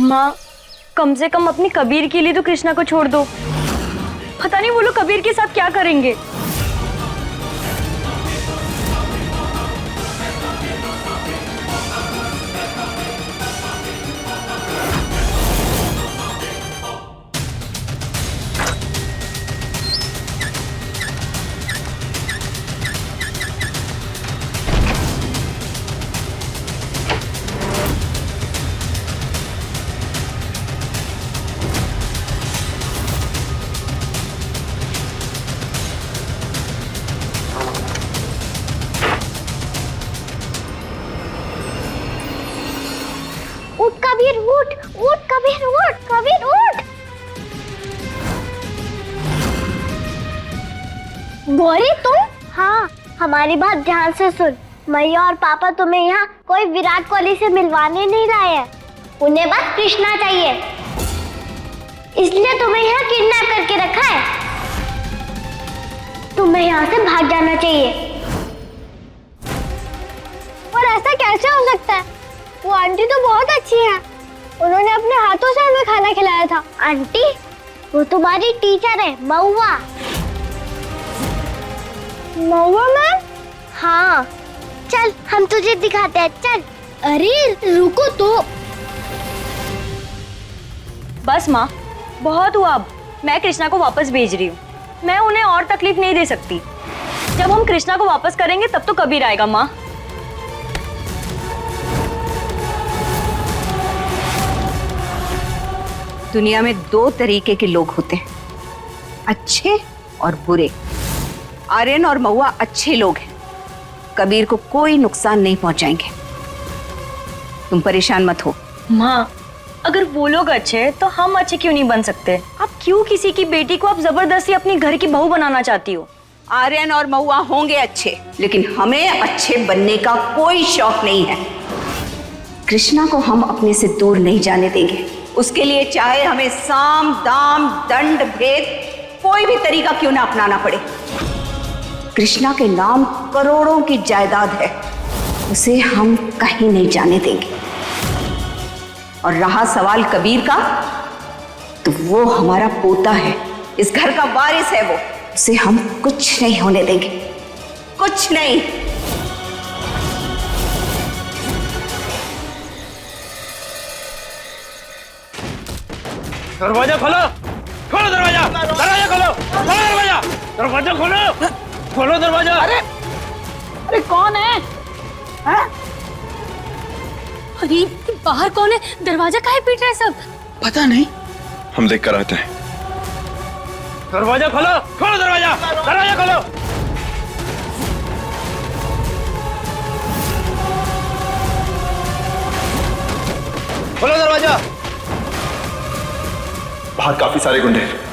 माँ, कम से कम अपनी कबीर के लिए तो कृष्णा को छोड़ दो। पता नहीं वो लोग कबीर के साथ क्या करेंगे। कबीर उठ उठ, कबीर उठ, कबीर उठ। गौरी तुम? हाँ, हमारी बात ध्यान से सुन। मैया और पापा तुम्हें यहाँ कोई विराट कोहली से मिलवाने नहीं लाए हैं। उन्हें बस कृष्णा चाहिए, इसलिए तुम्हें यहाँ किडनैप करके रखा है। तुम्हें यहाँ से भाग जाना चाहिए। और ऐसा कैसे हो सकता है? वो आंटी तो बहुत अच्छी है, उन्होंने अपने हाथों से हमें खाना खिलाया था। आंटी? वो तुम्हारी टीचर है, महुआ। महुआ मैम? हाँ, चल हम तुझे दिखाते हैं, चल। अरे रुको तो। बस माँ, बहुत हुआ अब। मैं कृष्णा को वापस भेज रही हूँ। मैं उन्हें और तकलीफ नहीं दे सकती। जब हम कृष्णा को वापस करेंगे तब तो कबीर आएगा माँ। दुनिया में दो तरीके के लोग होते हैं, अच्छे और बुरे। आर्यन और महुआ अच्छे लोग हैं, कबीर को कोई नुकसान नहीं पहुंचाएंगे। तुम परेशान मत हो। माँ, अगर वो लोग अच्छे हैं तो हम अच्छे क्यों नहीं बन सकते? आप क्यों किसी की बेटी को आप जबरदस्ती अपनी घर की बहू बनाना चाहती हो? आर्यन और महुआ होंगे अच्छे, लेकिन हमें अच्छे बनने का कोई शौक नहीं है। कृष्णा को हम अपने से दूर नहीं जाने देंगे। उसके लिए चाहे हमें साम दाम दंड भेद कोई भी तरीका क्यों ना अपनाना पड़े। कृष्णा के नाम करोड़ों की जायदाद है, उसे हम कहीं नहीं जाने देंगे। और रहा सवाल कबीर का, तो वो हमारा पोता है, इस घर का वारिस है। वो, उसे हम कुछ नहीं होने देंगे, कुछ नहीं। दरवाजा खोलो, खोलो दरवाजा, दरवाजा खोलो, खोलो दरवाजा, दरवाजा खोलो, खोलो दरवाजा। अरे कौन है? अरे बाहर कौन है? दरवाजा काहे पीट रहे सब? पता नहीं, हम देख कर आते हैं। दरवाजा खोलो, खोलो दरवाजा, दरवाजा खोलो। खोलो दरवाजा। बाहर काफी सारे गुंडे हैं।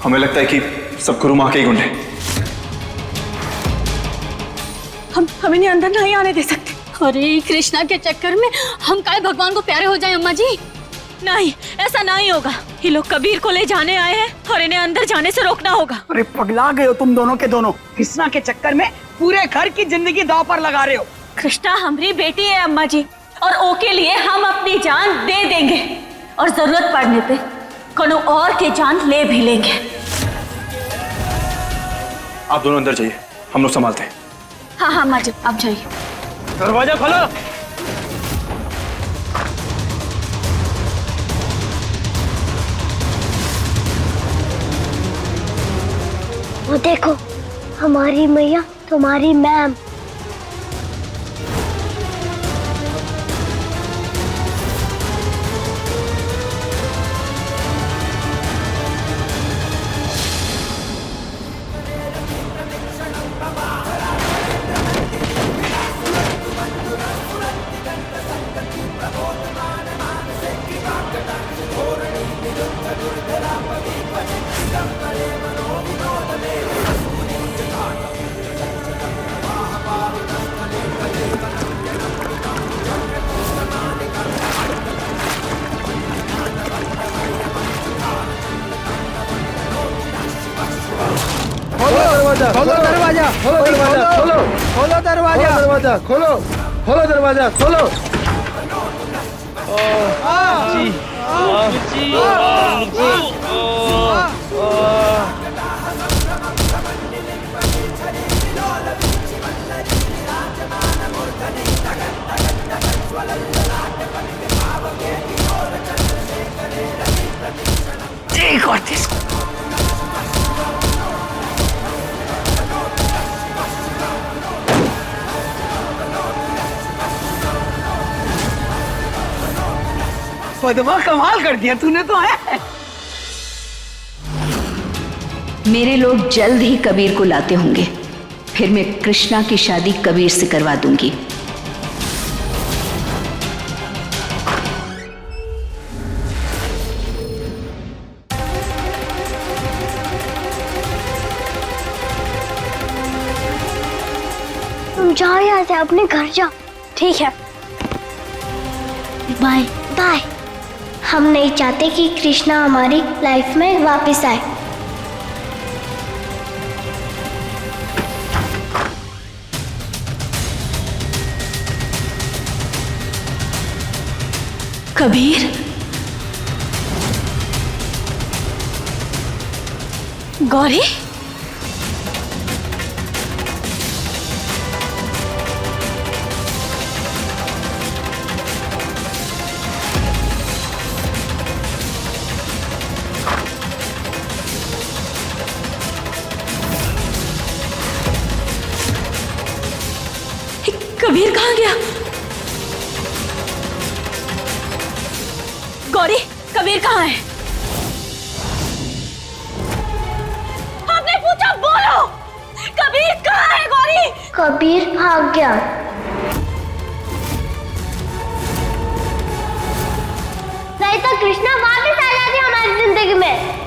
हमें लगता है कि सब गुरु माँ के ही गुंडे। हम इन्हें अंदर नहीं आने दे सकते। अरे कृष्णा के चक्कर में हम काहे भगवान को प्यारे हो जाएं अम्मा जी? नहीं, ऐसा नहीं होगा। ये लोग कबीर को ले जाने आए हैं और इन्हें अंदर जाने से रोकना होगा। अरे पगला गए हो तुम दोनों के दोनों। कृष्णा के चक्कर में पूरे घर की जिंदगी दांव पर लगा रहे हो। कृष्णा हमारी बेटी है अम्मा जी, और ओ के लिए हम अपनी जान दे देंगे, और जरूरत पड़ने पे कोनो और की जान ले भी लेंगे। आप दोनों अंदर जाइए, हम लोग संभालते हैं। हाँ हाँ अम्मा जी, आप जाइए। दरवाजा खोलो। वो देखो, हमारी मैया, तुम्हारी मैम। खोलो दरवाजा, खोलो दरवाजा, खोलो, खोलो दरवाजा, दरवाजा खोलो, खोलो दरवाजा, खोलो। एक और इसको। पद्मा कमाल कर दिया तूने तो है। मेरे लोग जल्द ही कबीर को लाते होंगे, फिर मैं कृष्णा की शादी कबीर से करवा दूंगी। तुम जाओ यहाँ से, अपने घर जाओ। ठीक है, बाय बाय। हम नहीं चाहते कि कृष्णा हमारी लाइफ में वापस आए। कबीर, गौरी, कबीर कहाँ गया? गौरी, कबीर कहाँ है? आपने पूछा, बोलो। कबीर कहाँ है गौरी? कबीर भाग गया। नहीं तो कृष्णा वापस आ जाती हमारी जिंदगी में।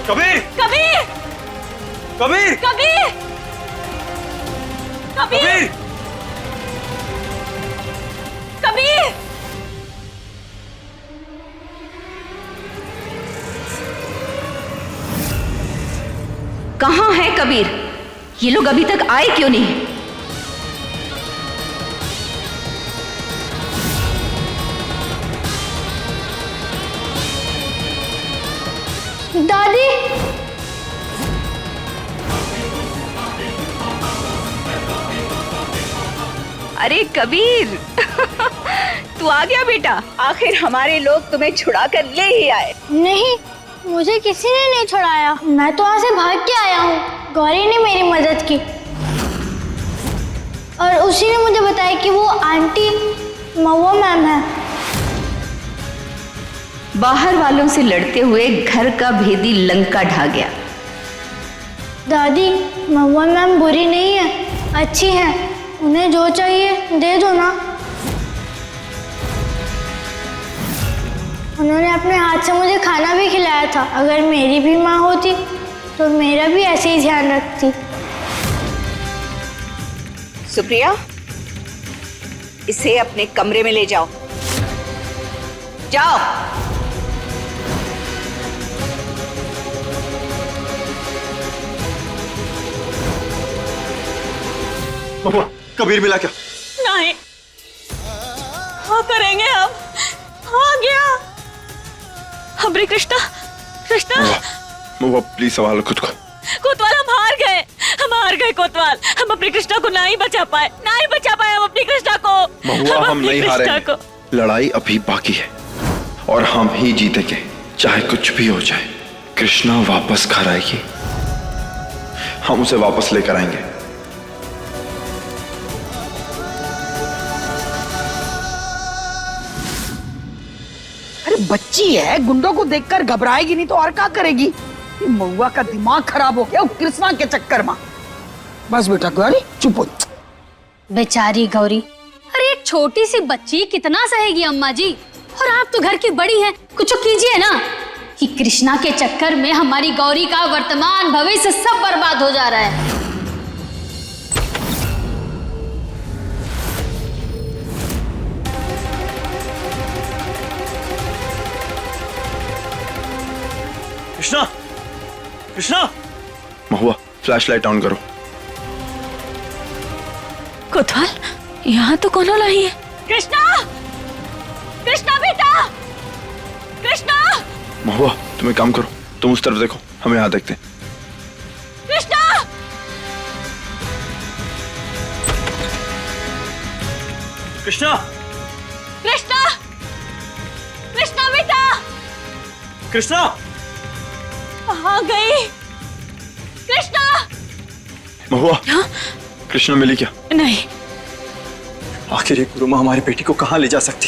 कबीर, कबीर, कबीर, कबीर, कबीर, कबीर। कहाँ है कबीर? ये लोग अभी तक आए क्यों नहीं? दादी, अरे कबीर तू आ गया बेटा। आखिर हमारे लोग तुम्हें छुड़ा कर ले ही आए। नहीं, मुझे किसी ने नहीं छुड़ाया। मैं तो वहाँ से भाग के आया हूँ। गौरी ने मेरी मदद की और उसी ने मुझे बताया कि वो आंटी महुआ मैम है। बाहर वालों से लड़ते हुए घर का भेदी लंका ढा गया। दादी, महुआ मैम बुरी नहीं है, अच्छी है। उन्हें जो चाहिए दे दो ना। उन्होंने अपने हाथ से मुझे खाना भी खिलाया था। अगर मेरी भी माँ होती तो मेरा भी ऐसे ही ध्यान रखती। सुप्रिया, इसे अपने कमरे में ले जाओ। जाओ। महुआ, कबीर मिला क्या? नहीं, हाँ करेंगे अब। आ गया। हमारे कृष्णा, कृष्णा। महुआ प्लीज संभालो खुद को। कोतवाल, हम हार गए कोतवाल। हम अपने कृष्णा को नहीं बचा पाए हम अपनी कृष्णा को। महुआ, हम नहीं हारे हैं। लड़ाई अभी बाकी है और हम ही जीतेंगे, चाहे कुछ भी हो जाए। कृष्णा वापस घर आएगी, हम उसे वापस लेकर आएंगे। अरे बच्ची है, गुंडों को देखकर घबराएगी नहीं तो और क्या करेगी। ये महुआ का दिमाग खराब हो गया कृष्णा के चक्कर में। बस बेटा गौरी चुप हो। बेचारी गौरी, अरे एक छोटी सी बच्ची कितना सहेगी अम्मा जी। और आप तो घर की बड़ी हैं, कुछ कीजिए ना। कि कृष्णा के चक्कर में हमारी गौरी का वर्तमान भविष्य सब बर्बाद हो जा रहा है। कृष्णा, कृष्णा, महुआ फ्लैशलाइट ऑन करो। कोतवाल, यहाँ तो कौन लाई है? कृष्णा, कृष्णा बेटा, कृष्णा, महुआ तुम एक काम करो, तुम उस तरफ देखो, हम यहाँ देखते हैं। कृष्णा, कृष्णा, कृष्णा, कृष्णा बेटा, कृष्णा, कहाँ गई? कृष्णा, महुआ, कृष्णा मिली क्या? नहीं। आखिर ये गुरु माँ हमारी बेटी को कहाँ ले जा सकती?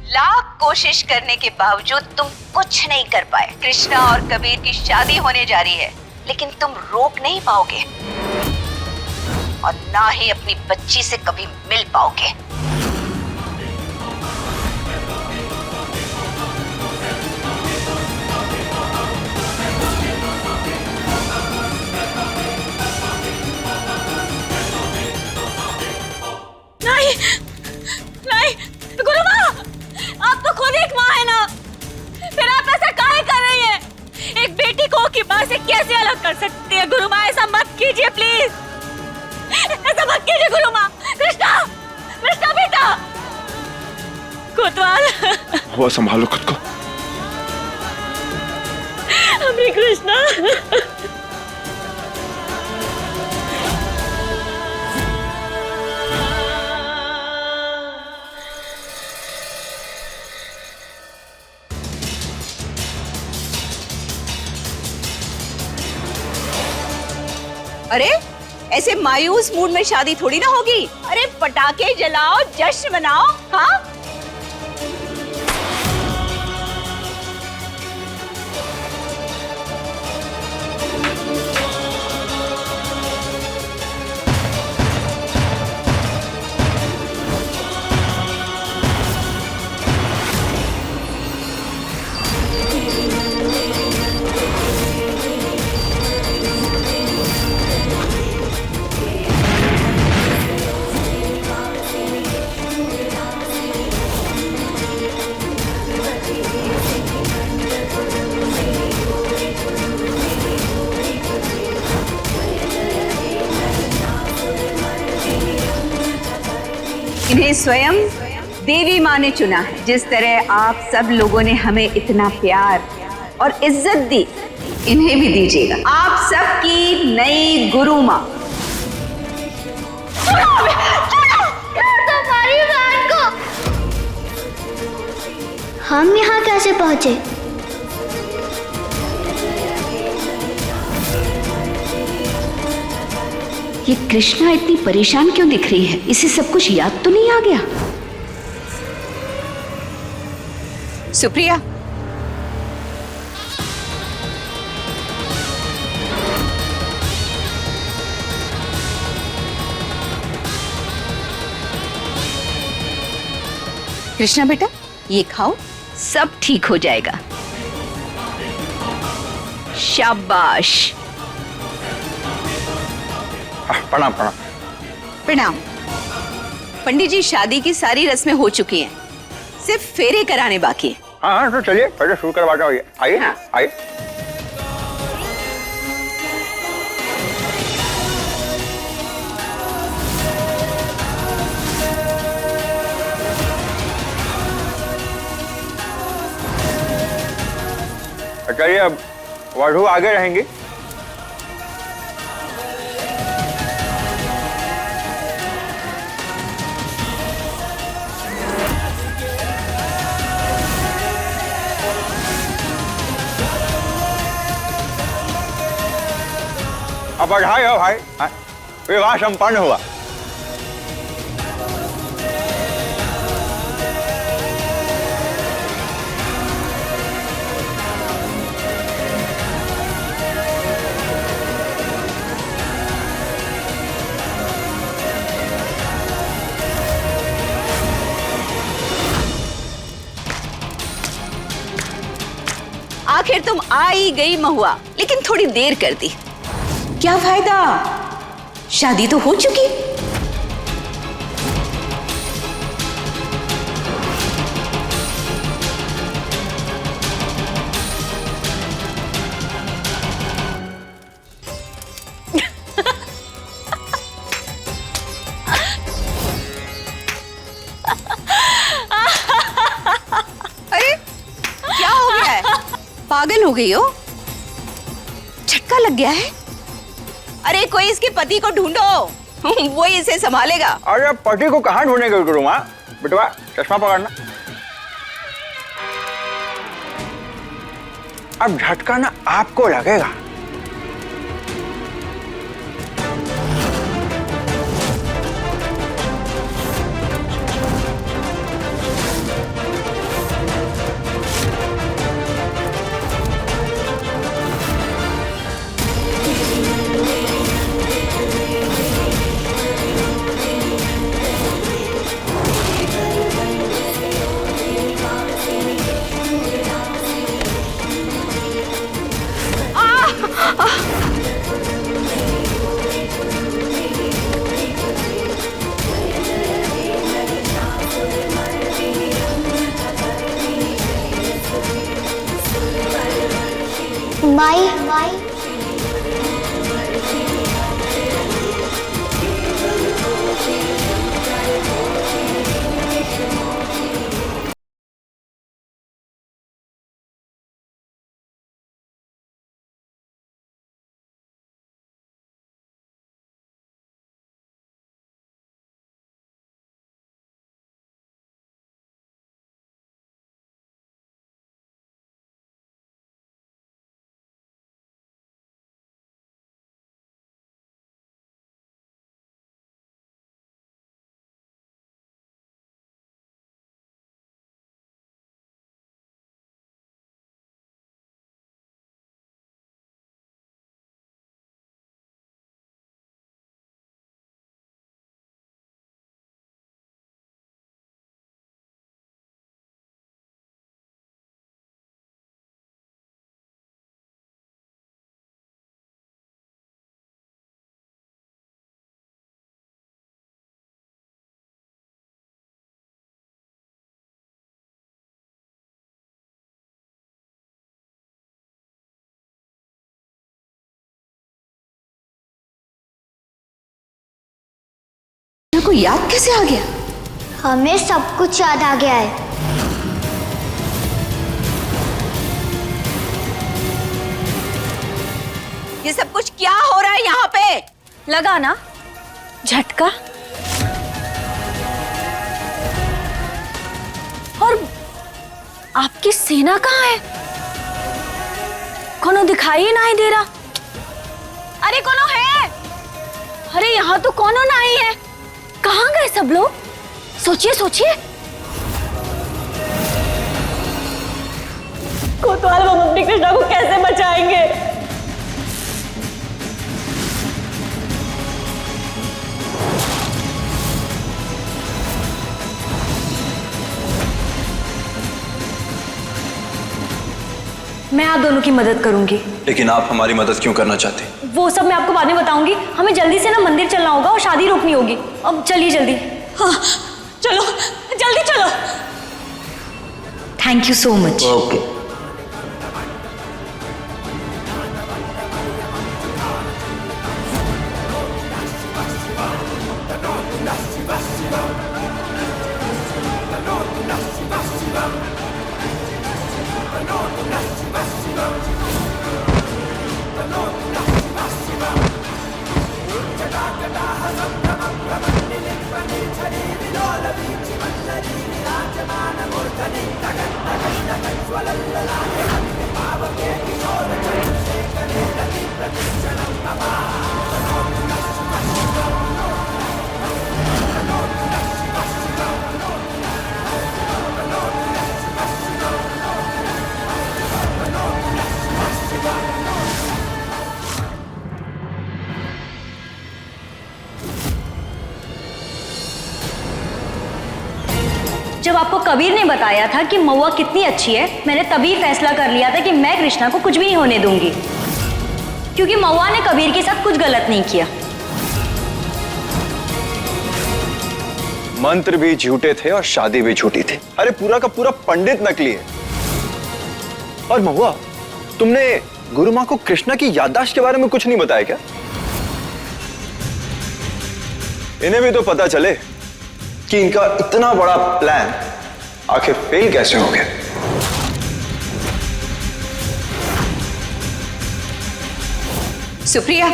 लाख कोशिश करने के बावजूद तुम कुछ नहीं कर पाए। कृष्णा और कबीर की शादी होने जा रही है, लेकिन तुम रोक नहीं पाओगे और ना ही अपनी बच्ची से कभी मिल पाओगे। नहीं, नहीं, गुरु माँ, आप तो खुद एक माँ है ना, फिर आप ऐसा काहे कर रही हैं? एक बेटी को की माँ से कैसे अलग कर सकती है? गुरु माँ, ऐसा मत कीजिए प्लीज, ऐसा मत कीजिए गुरु माँ। कृष्णा, कृष्णा बेटा, कोतवाल, महुआ संभालो खुद को। अभी कृष्णा, अरे ऐसे मायूस मूड में शादी थोड़ी ना होगी। अरे पटाखे जलाओ, जश्न मनाओ। हाँ, इन्हें स्वयं देवी माँ ने चुना है। जिस तरह आप सब लोगों ने हमें इतना प्यार और इज्जत दी, इन्हें भी दीजिएगा। आप सबकी नई गुरु माँ। तुम्हारी बात को हम यहाँ कैसे पहुँचे? ये कृष्णा इतनी परेशान क्यों दिख रही है? इसे सब कुछ याद तो नहीं आ गया? सुप्रिया, कृष्णा बेटा, ये खाओ, सब ठीक हो जाएगा। शाबाश। प्रणाम प्रणाम। प्रणाम। पंडित जी, शादी की सारी रस्में हो चुकी हैं, सिर्फ फेरे कराने बाकी हैं। हाँ हाँ, तो चलिए पहले शुरू करवाता हूँ। आइए हाँ। आइए। चलिए, अब वधू आगे रहेंगी। अब बधाई हो भाई, हाँ, विवाह संपन्न हुआ। आखिर तुम आ ही गई महुआ, लेकिन थोड़ी देर कर दी। क्या फायदा, शादी तो हो चुकी। अरे क्या हो गया है? पागल हो गई हो? झटका लग गया है? अरे कोई इसके पति को ढूंढो, वो ही इसे संभालेगा। अरे पति को कहाँ ढूंढने की करूँ माँ? बेटवा चश्मा पकड़ना। अब झटका ना आपको लगेगा। माई को याद कैसे आ गया? हमें सब कुछ याद आ गया है। ये सब कुछ क्या हो रहा है यहाँ पे? लगा ना झटका? और आपकी सेना कहाँ है? कोनो दिखाई ही नहीं दे रहा। अरे कोनो है? अरे यहाँ तो कोनो नहीं है। कहाँ गए सब लोग? सोचिए सोचिए। कोतवाल हम अपनी कृष्णा को कैसे बचाएंगे? मैं आप दोनों की मदद करूंगी। लेकिन आप हमारी मदद क्यों करना चाहते? वो सब मैं आपको बाद में बताऊंगी। हमें जल्दी से ना मंदिर चलना होगा और शादी रोकनी होगी। अब चलिए जल्दी। हाँ चलो जल्दी चलो। Thank you so much. Okay. Swallow जब आपको कबीर ने बताया था कि महुआ कितनी अच्छी है, मैंने तभी फैसला कर लिया था कि मैं कृष्णा को कुछ भी नहीं होने दूंगी, क्योंकि महुआ ने कबीर के साथ कुछ गलत नहीं किया। मंत्र भी झूठे थे और शादी भी झूठी थी। अरे पूरा का पूरा पंडित नकली है। और महुआ, तुमने गुरु माँ को कृष्णा की याददाश्त के बारे में कुछ नहीं बताया क्या? इन्हें भी तो पता चले कि इनका इतना बड़ा प्लान आखिर फेल कैसे हो गया। सुप्रिया,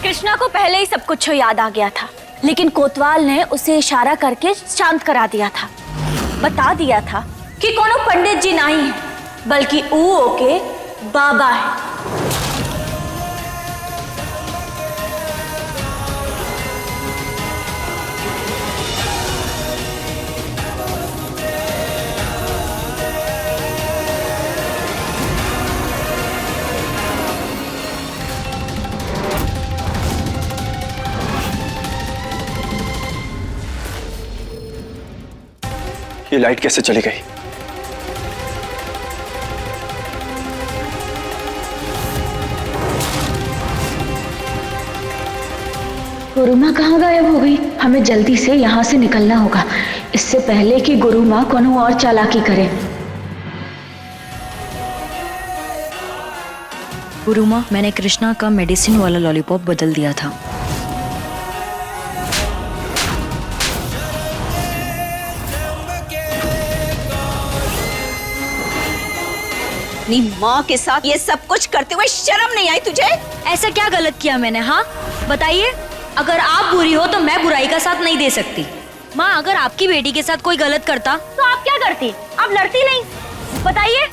कृष्णा को पहले ही सब कुछ याद आ गया था, लेकिन कोतवाल ने उसे इशारा करके शांत करा दिया था। बता दिया था कि कोनो पंडित जी नहीं है, बल्कि ऊ के बाबा है। ये लाइट कैसे चली गई? गुरु माँ कहाँ गायब हो गई? हमें जल्दी से यहाँ से निकलना होगा, इससे पहले कि गुरु माँ कोनो और चालाकी करे। गुरु माँ, मैंने कृष्णा का मेडिसिन वाला लॉलीपॉप बदल दिया था। अपनी माँ के साथ ये सब कुछ करते हुए शर्म नहीं आई तुझे? ऐसा क्या गलत किया मैंने? हाँ बताइए। अगर आप बुरी हो तो मैं बुराई का साथ नहीं दे सकती। माँ, अगर आपकी बेटी के साथ कोई गलत करता तो आप क्या करती? आप लड़ती नहीं? बताइए।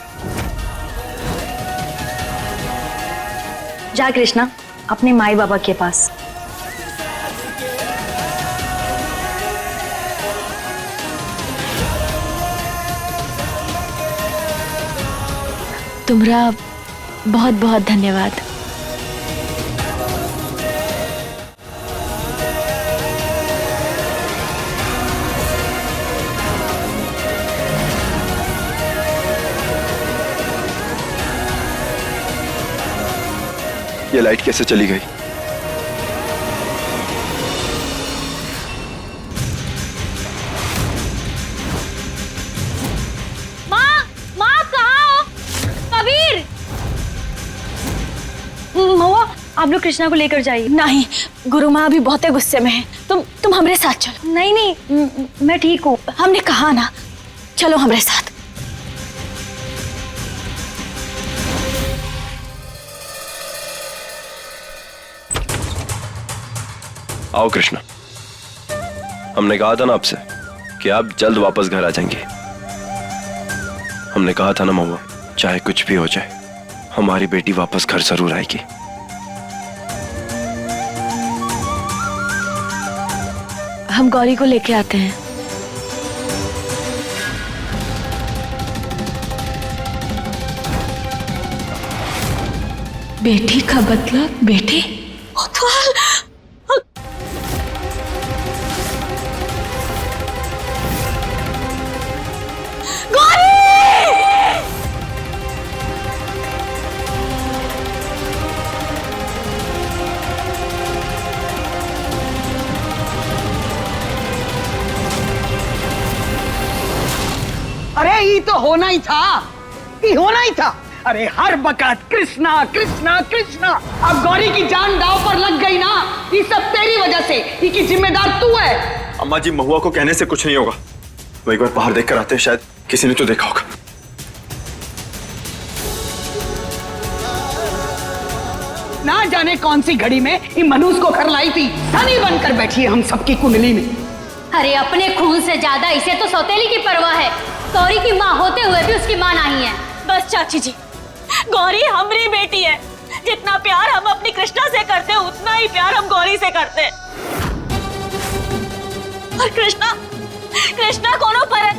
जा कृष्णा अपने माई बाबा के पास। तुम्हारा बहुत बहुत धन्यवाद। ये लाइट कैसे चली गई? माँ, माँ कहाँ हो? कबीर! महुआ, आप लोग कृष्णा को लेकर जाइए। नहीं, गुरु माँ अभी बहुत गुस्से में है। तुम हमारे साथ चलो। नहीं नहीं, मैं ठीक हूँ। हमने कहा ना, चलो हमारे साथ। आओ कृष्णा, हमने कहा था ना आपसे कि आप जल्द वापस घर आ जाएंगे। हमने कहा था ना महुआ, चाहे कुछ भी हो जाए हमारी बेटी वापस घर जरूर आएगी। हम गौरी को लेके आते हैं। बेटी का मतलब बेटी? अरे ये तो होना ही था, ये होना ही था। अरे हर वक्त कृष्णा कृष्णा कृष्णा। अब गौरी की जान दांव पर लग गई ना, ये सब तेरी वजह से। इसकी जिम्मेदार तू है। अम्मा जी, महुआ को कहने से कुछ नहीं होगा। वो एक बार बाहर देख कर आते हैं, शायद किसी ने तो देखा होगा। ना जाने कौन सी घड़ी में ये मनुष्य को घर लाई थी, सनी बनकर बैठी है हम सबकी कुंडली में। अरे अपने खून से ज्यादा इसे तो सौतेली की परवाह है। गौरी की माँ होते हुए भी उसकी माँ नहीं है। बस चाची जी, गौरी हमारी बेटी है। जितना प्यार हम अपनी कृष्णा से करते हैं उतना ही प्यार हम गौरी से करते हैं। और कृष्णा कृष्णा कोनो पर है।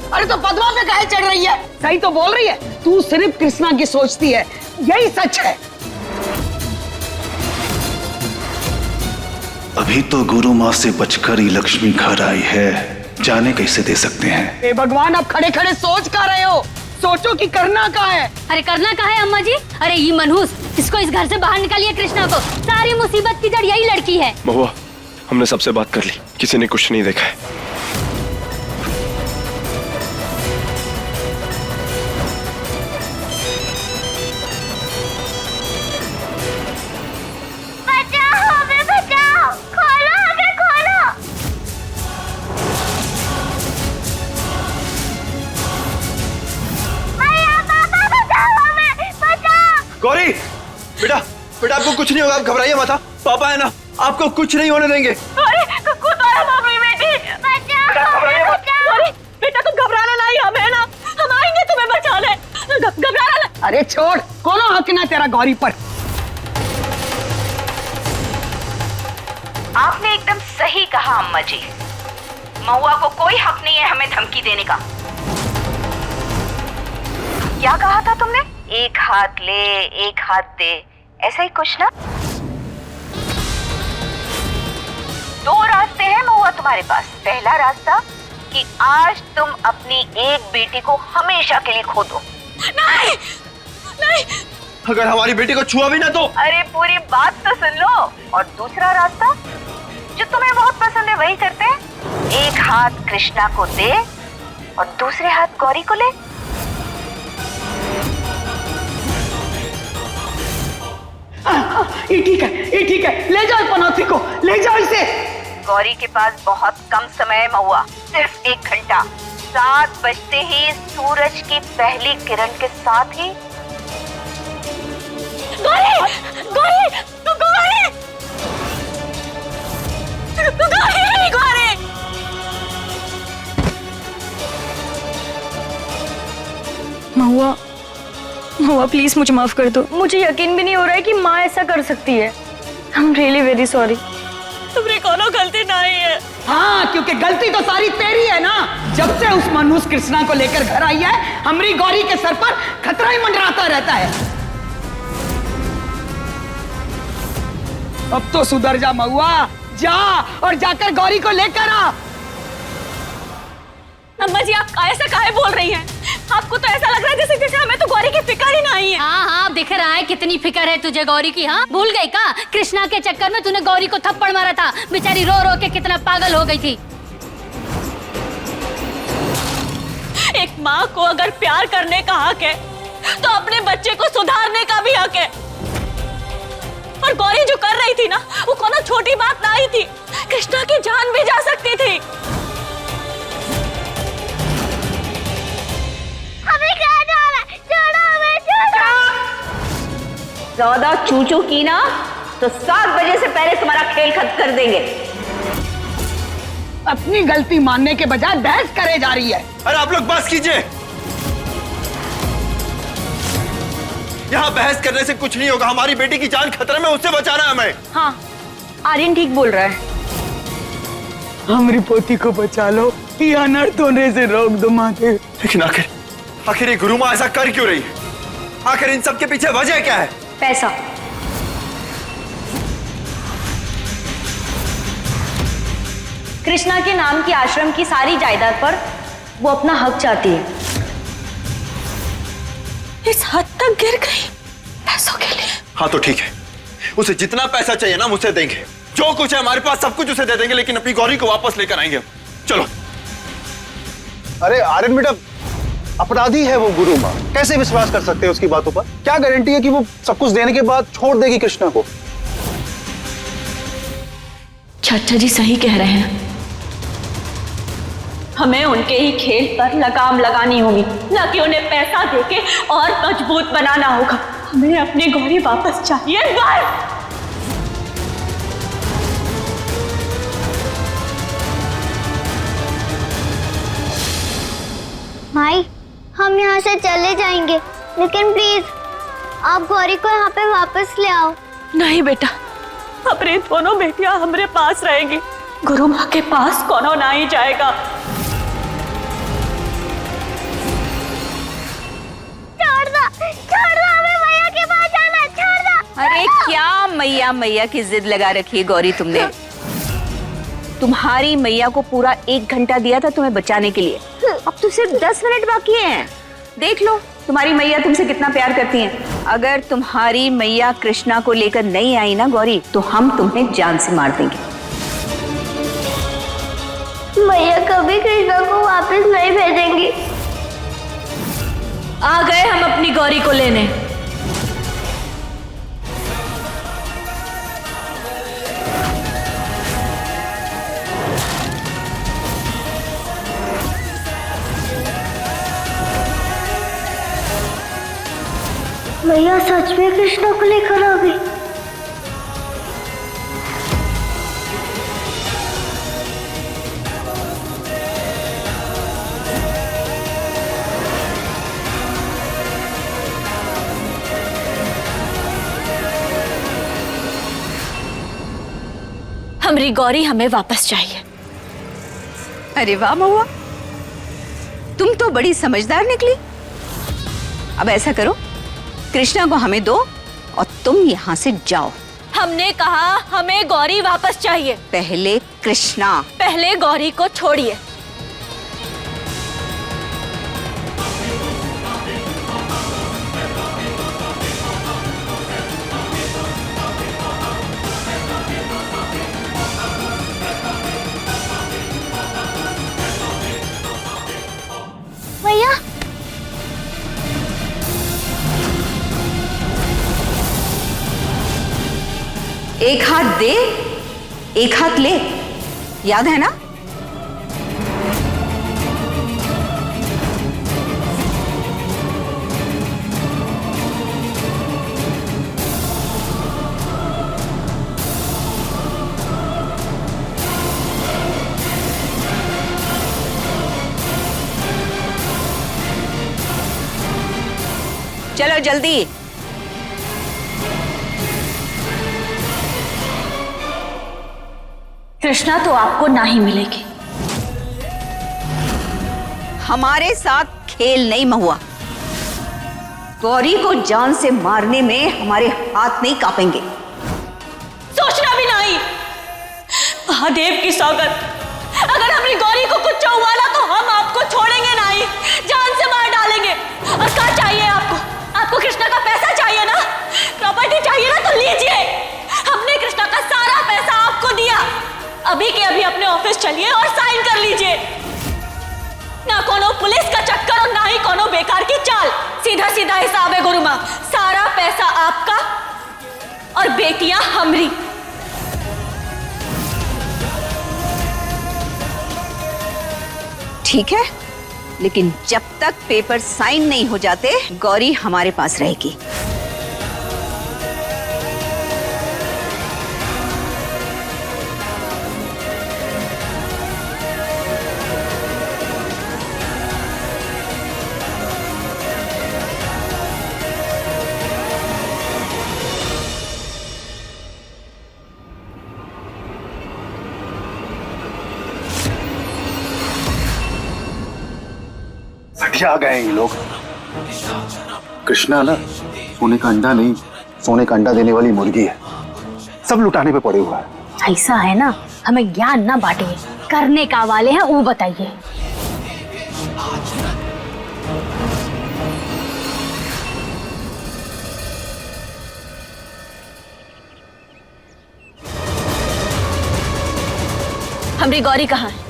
अरे तो पद्मा पे काहे चढ़ रही है? सही तो बोल रही है, तू सिर्फ कृष्णा की सोचती है, यही सच है। अभी तो गुरु माँ से बचकर ही लक्ष्मी घर आई है, जाने कैसे दे सकते हैं। ए भगवान, अब खड़े खड़े सोच का रहे हो? सोचो कि करना क्या है। अरे करना क्या है अम्मा जी? अरे ये मनहूस, इसको इस घर से बाहर निकालिए। कृष्णा को सारी मुसीबत की जड़ यही लड़की है। महुआ, हमने सबसे बात कर ली, किसी ने कुछ नहीं देखा है। बचाओ हमें, बचाओ, खोलो हमें, खोलो। भैया, पापा, बचाओ हमें, बचाओ। गौरी, बेटा बेटा आपको कुछ नहीं होगा, आप घबराइए मत। पापा है ना, आपको कुछ नहीं होने देंगे। अरे कुतारा मामी बेटी, बचाओ, बचाओ। गौरी बेटा तुम घबराना नहीं, हम है ना, हम आएंगे तुम्हें बचाने। घबराना नहीं। अरे छोड़, कोनो हक ना तेरा गौरी पर। आपने एकदम सही कहा अम्मा जी, महुआ को कोई हक नहीं है हमें धमकी देने का। क्या कहा था तुमने? एक हाथ ले एक हाथ दे, ऐसा ही कुछ ना। दो रास्ते हैं महुआ तुम्हारे पास। पहला रास्ता कि आज तुम अपनी एक बेटी को हमेशा के लिए खो दो। नहीं नहीं, अगर हमारी बेटी को छुआ भी ना तो। अरे पूरी बात तो सुन लो। और दूसरा रास्ता जो तुम्हें बहुत पसंद है वही करते हैं। एक हाथ कृष्णा को दे और दूसरे हाथ गौरी को ले। ये ठीक है, ये ठीक है, ले जाओ पनौती को, ले जाओ इसे। गौरी के पास बहुत कम समय है महुआ, सिर्फ 1 घंटा। 7 बजते ही सूरज की पहली किरण के साथ ही गौरी गौरी गौरी गौरी गौरी। महुआ, महुआ प्लीज मुझे माफ कर दो। मुझे यकीन भी नहीं हो रहा है कि माँ ऐसा कर सकती है। I am really very sorry. तुमने कोनो गलती नहीं है। हाँ, क्योंकि गलती तो सारी तेरी है ना। जब से उस मनहूस कृष्णा को लेकर घर आई है, हमारी गौरी के सर पर खतरा ही मंडराता रहता है। अब तो सुधर जा महुआ, जा और जाकर गौरी को लेकर आ। अम्मा जी आप ऐसा काहे बोल रही हैं? आपको तो ऐसा लग रहा है जैसे हमें तो गौरी की फिक्र ही नहीं है। हाँ हाँ, दिख रहा है कितनी फिक्र है तुझे गौरी की। हाँ, भूल गई का? कृष्णा के चक्कर में तूने गौरी को थप्पड़ मारा था, बेचारी रो रो के कितना पागल हो गई थी। एक माँ को अगर प्यार करने का हक है तो अपने बच्चे को सुधारने का भी हक है। और गौरी जो कर रही थी ना, वो कोनो छोटी बात नहीं थी। कृष्णा की जान भी जा सकती थी। हमें क्या जाना, छोड़ो हमें, छोड़ो। ज्यादा चूचू की ना तो 7 बजे से पहले तुम्हारा खेल खत्म कर देंगे। अपनी गलती मानने के बजाय बहस करे जा रही है। अरे आप लोग बस कीजिए, यहाँ बहस करने से कुछ नहीं होगा। हमारी बेटी की जान खतरे में, उससे बचाना है हमें। हाँ, आर्यन ठीक बोल रहा है। हमारी पोती को बचा लो, ये अनर्थ होने से रोक दो माते। लेकिन आखिर ये गुरु माँ ऐसा कर क्यों रही है? आखिर इन सब के पीछे वजह क्या है? पैसा। कृष्णा के नाम की आश्रम की सारी जायदाद पर वो अपना हक चाहती है। इस हद तक गिर गई पैसों के लिए। हाँ तो ठीक है, उसे जितना पैसा चाहिए ना मुझसे देंगे। जो कुछ है हमारे पास सब कुछ उसे दे देंगे, लेकिन अपनी गौरी को वापस लेकर आएंगे। चलो। अरे आर्यन बेटा, अपराधी है वो गुरु माँ, कैसे विश्वास कर सकते हैं उसकी बातों पर? क्या गारंटी है कि वो सब कुछ देने के बाद छोड़ देगी कृष्णा को? चाचा जी सही कह रहे हैं। हमें उनके ही खेल पर लगाम लगानी होगी, ना कि उन्हें पैसा देके और मजबूत बनाना होगा। हमें अपनी गौरी वापस चाहिए बस। माई, हम यहाँ से चले जाएंगे, लेकिन प्लीज आप गौरी को यहाँ पे वापस ले आओ। नहीं बेटा, अपनी दोनों बेटियां हमारे पास रहेंगी। गुरु माँ के पास कोनो ना ही जाएगा। छोड़ दो, हमें मैया के पास जाना, छोड़ दो। अरे क्या मैया मैया की जिद लगा रखी है गौरी तुमने। तुम्हारी मैया को पूरा 1 घंटा दिया था तुम्हें बचाने के लिए, अब तो सिर्फ 10 मिनट बाकी हैं। देख लो तुम्हारी मैया तुमसे कितना प्यार करती हैं। अगर तुम्हारी मैया कृष्णा को लेकर नहीं आई ना गौरी, तो हम तुम्हें जान से मार देंगे। मैया कभी कृष्णा को वापस नहीं भेजेंगी। आ गए हम अपनी गौरी को लेने। मैया सच में कृष्णा को लेकर आ गई। हमारी गौरी हमें वापस चाहिए। अरे वाह महुआ, तुम तो बड़ी समझदार निकली। अब ऐसा करो, कृष्णा को हमें दो और तुम यहाँ से जाओ। हमने कहा हमें गौरी वापस चाहिए। पहले कृष्णा। पहले गौरी को छोड़िए। भैया एक हाथ दे, एक हाथ ले, याद है ना? चलो जल्दी। कृष्णा तो आपको ना ही मिलेगी। हमारे साथ खेल नहीं महुआ। गौरी को जान से मारने में हमारे हाथ नहीं कांपेंगे। सोचना भी नहीं। महादेव की सौगंध, अगर हमारी गौरी को कुछ हुआ ना तो हम आपको छोड़ेंगे नहीं, जान से मार डालेंगे। और क्या चाहिए आपको? आपको कृष्णा का पैसा चाहिए ना, प्रॉपर्टी चाहिए ना, तो लीजिए। हमने कृष्णा का सारा पैसा आपको दिया। अभी के अभी अपने ऑफिस चलिए और साइन कर लीजिए। ना कोनो पुलिस का चक्कर और ना ही कोनो बेकार की चाल। सीधा सीधा हिसाब है गुरु माँ, सारा पैसा आपका और बेटियां हमारी। ठीक है, लेकिन जब तक पेपर साइन नहीं हो जाते गौरी हमारे पास रहेगी। आ गए ये लोग। कृष्णा ना सोने का अंडा नहीं, सोने का अंडा देने वाली मुर्गी है। सब लुटाने पे पड़े हुआ है। ऐसा है ना, हमें ज्ञान ना बांटिए, करने का वाले हैं वो बताइए। हमारी गौरी कहाँ है?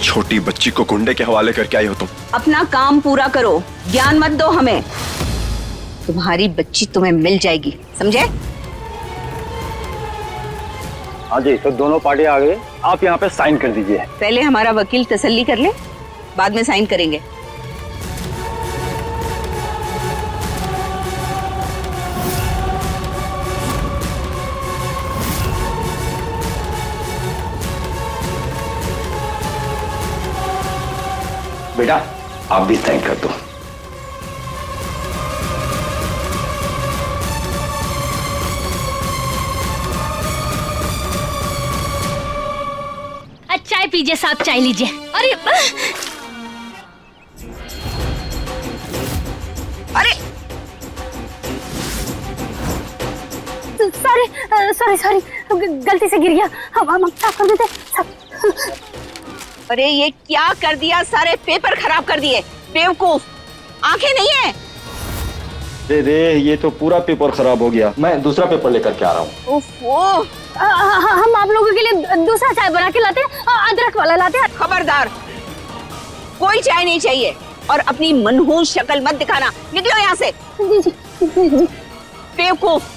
छोटी बच्ची को गुंडे के हवाले करके आई हो तुम। अपना काम पूरा करो, ज्ञान मत दो हमें। तुम्हारी बच्ची तुम्हें मिल जाएगी, समझे? हाँ जी, तो दोनों पार्टी आ गई, आप यहाँ पे साइन कर दीजिए। पहले हमारा वकील तसल्ली कर ले, बाद में साइन करेंगे। बेटा आप भी साइन कर दो। चाय पीजिए साहब, चाय लीजिए। अरे अरे सॉरी गलती से गिर गया। हम साफ कर देते। अरे ये क्या कर दिया, सारे पेपर खराब कर दिए। बेवकूफ, आंखें नहीं है। दे ये तो पूरा पेपर खराब हो गया, मैं दूसरा पेपर लेकर के आ रहा हूँ। ओफो, हम आप लोगों के लिए दूसरा चाय बना के लाते हैं, अदरक वाला लाते हैं। खबरदार, कोई चाय नहीं चाहिए और अपनी मनहूस शक्ल मत दिखाना। निकलो यहाँ से। बेवकूफ।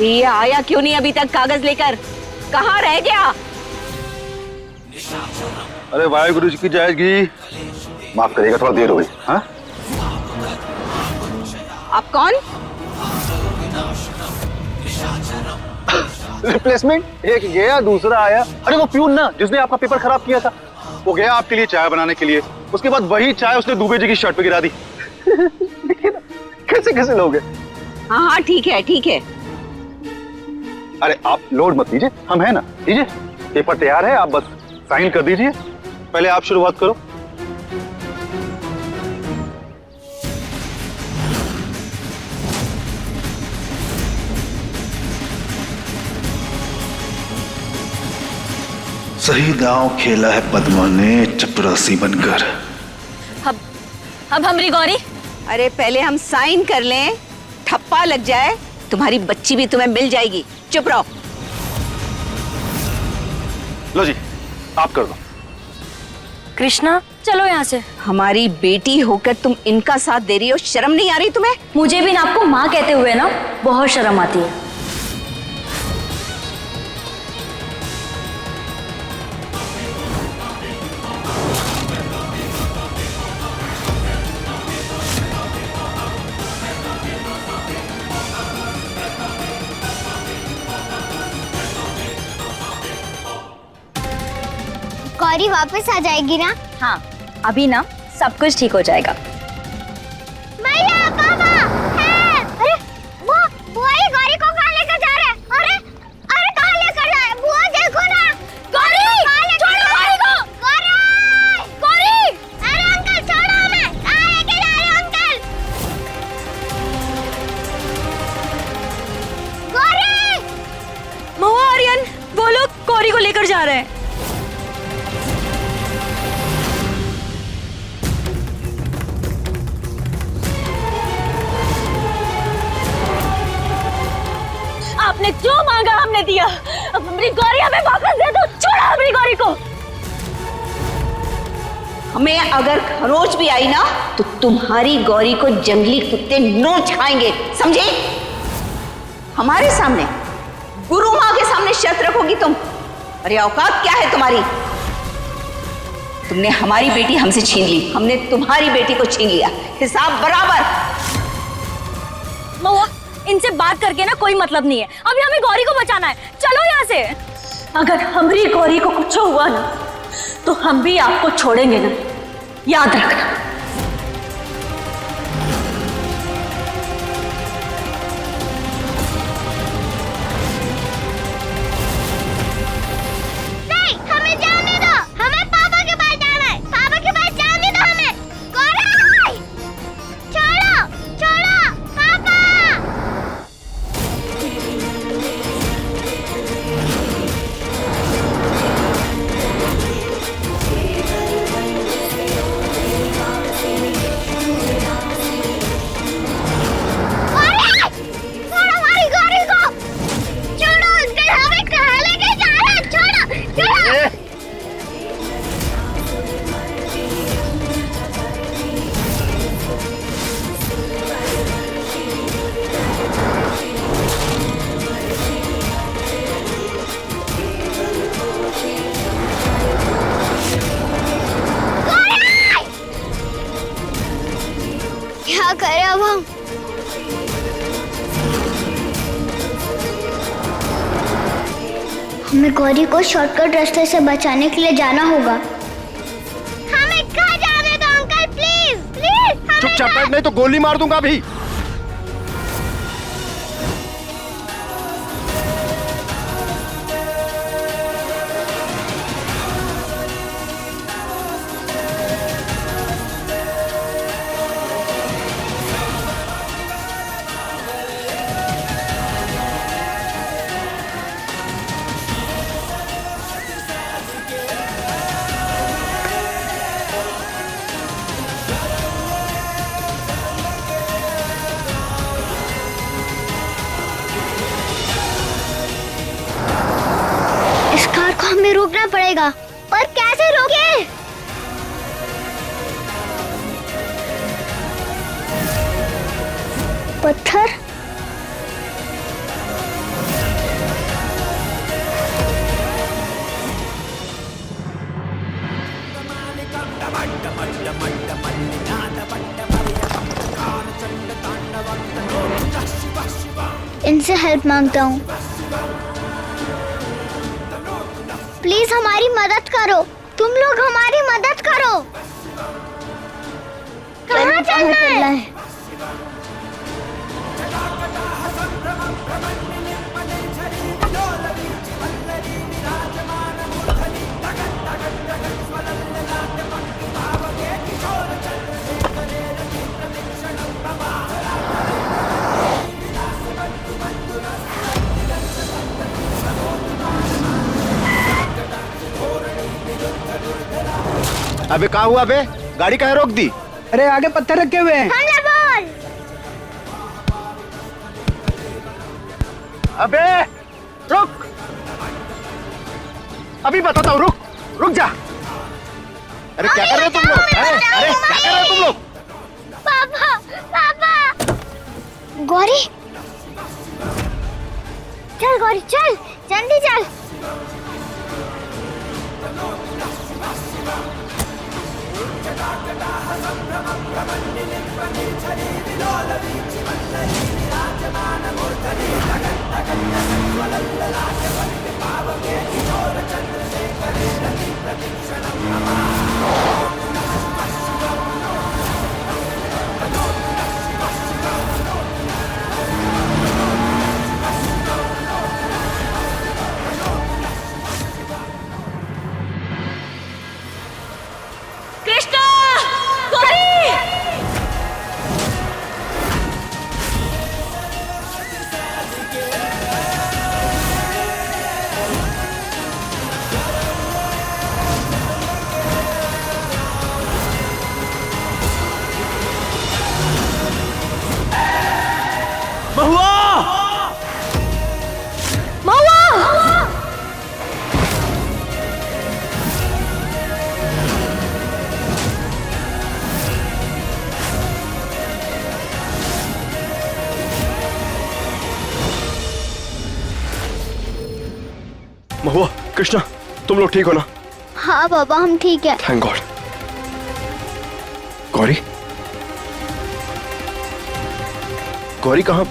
ये आया क्यों नहीं अभी तक कागज लेकर? कहाँ रह गया? अरे वाहेगुरु जी की जाएगी, माफ करिएगा थोड़ा देर हो गई। हाँ, आप कौन? रिप्लेसमेंट, एक गया दूसरा आया। अरे वो प्यून ना जिसने आपका पेपर खराब किया था, वो गया आपके लिए चाय बनाने के लिए, उसके बाद वही चाय उसने दुबे जी की शर्ट पे गिरा दी। देखिए ना कैसे कैसे लोग हैं। हाँ हाँ ठीक है ठीक है। अरे आप लोड मत लीजिए, हम है ना, लीजिए पेपर तैयार है, आप बस साइन कर दीजिए। पहले आप शुरुआत करो। सही दांव खेला है पद्मा ने चपरासी बनकर। अब हमारी गौरी। अरे पहले हम साइन कर लें, ठप्पा लग जाए, तुम्हारी बच्ची भी तुम्हें मिल जाएगी। चुप रहो। लो जी, आप कर दो। कृष्णा चलो यहाँ से। हमारी बेटी होकर तुम इनका साथ दे रही हो, शर्म नहीं आ रही तुम्हें? मुझे भी ना आपको माँ कहते हुए ना बहुत शर्म आती है। गौरी वापस आ जाएगी ना? हाँ अभी ना सब कुछ ठीक हो जाएगा। भैया पापा है। अरे बुआ ये गौरी को कहाँ लेकर जा रहे हैं? अरे कहाँ लेकर जा रहे हैं? बुआ देखो ना, गौरी छोड़ो गौरी को। गौरी अरे अंकल छोड़ो हमें, कहाँ लेके जा रहे हो अंकल? गौरी। महुआ आर्यन वो लोग गौरी को लेकर जा रहे हैं। आपने जो मांगा हमने दिया, अब हमारी गौरी हमें वापस दे दो। छोड़ो हमारी गौरी को। हमें अगर खरोच भी आई ना तो तुम्हारी गौरी को जंगली कुत्ते नोच खाएंगे, समझे? हमारे सामने, गुरु माँ के सामने शर्त रखोगी तुम? अरे औकात क्या है तुम्हारी? तुमने हमारी बेटी हमसे छीन ली, हमने तुम्हारी बेटी को छीन लिया, हिसाब बराबर। महुआ इनसे बात करके ना कोई मतलब नहीं है, अभी हमें गौरी को बचाना है। चलो यहाँ से। अगर हमारी गौरी को कुछ हुआ ना तो हम भी आपको छोड़ेंगे ना, याद रखना। नहीं, हमें जाने दो, हमें पापा के पास जाना है। पापा के पास जाने दो हमें। गौरी छोड़ो छोड़ो पापा। क्या करें अब हम? हमें गौरी को शॉर्टकट रास्ते से बचाने के लिए जाना होगा। हमें कहाँ जाने दो अंकल, प्लीज प्लीज। चुपचाप बैठ, नहीं तो गोली मार दूंगा अभी। इस कार को हमें रोकना पड़ेगा, पर कैसे रोके? पत्थर? इनसे हेल्प मांगता हूँ। प्लीज हमारी मदद करो, तुम लोग हमारी मदद करो। कहाँ चलना है? अबे क्या हुआ बे? गाड़ी कहाँ रोक दी? अरे आगे पत्थर रखे हुए हैं। हमला बोल। अबे रुक, अभी बताता हूँ, रुक रुक जा। अरे क्या कर रहे हो तुम लोग? अरे क्या कर रहे हो तुम लोग? पापा पापा। गौरी चल, गौरी चल, जल्दी चल। कृष्णा, गौरी। महुआ, कृष्णा, तुम लोग ठीक हो ना? हाँ बाबा, हम ठीक है। Thank God. गौरी, गौरी कहाँ?